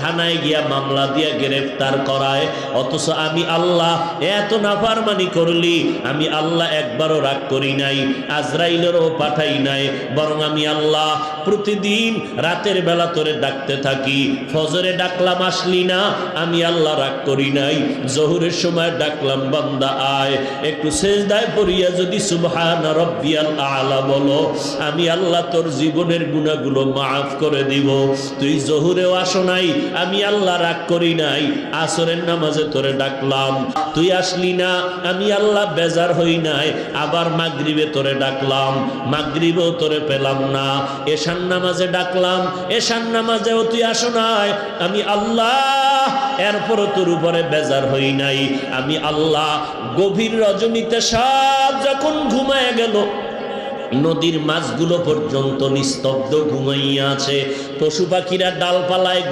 থানায় গিয়া মামলা দিয়া গ্রেফতার করায়, অথচ আমি আল্লাহ এত নাফরমানি করলি আমি আল্লাহ একবারও রাগ করি নাই, আজরাইলেরও পাঠাই নাই, বরং আমি আল্লাহ প্রতিদিন রাতের বেলা তোরে ডাকতে থাকি। ফজরে ডাকলাম আসলি না, আমি আল্লাহ রাগ করি নাই। জোহরের সময় ডাকলাম বান্দা আয়, একটু সেজদায় পড়িয়া যদি সুবহান রাব্বিয়াল আলা বলো, আমি আল্লাহ তোর জীবনের গুনাহগুলো মাফ করে দিব। তুই জোহরেও আসো নাই, আমি আল্লাহ রাগ করি নাই। আসরের নামাজে তোরে ডাকলাম, তুই আসলি না, আমি আল্লাহ বেজার হই নাই। আবার মাগরিবে তোরে ডাকলাম, মাগরিবেও তোরে পেলাম না। এশার নামাজে ডাকলাম, এশার নামাজেও তুই আসো নাই, আমি আল্লাহ এরপরও তোর উপরে বেজার হই নাই। আমি আল্লাহ গভীর রজনীতে সব যখন ঘুমায় গেল, নদীর মাছগুলো পর্যন্ত নিস্তব্ধ ঘুমাইয়া আছে, পশু পাখিরা ডালপালায়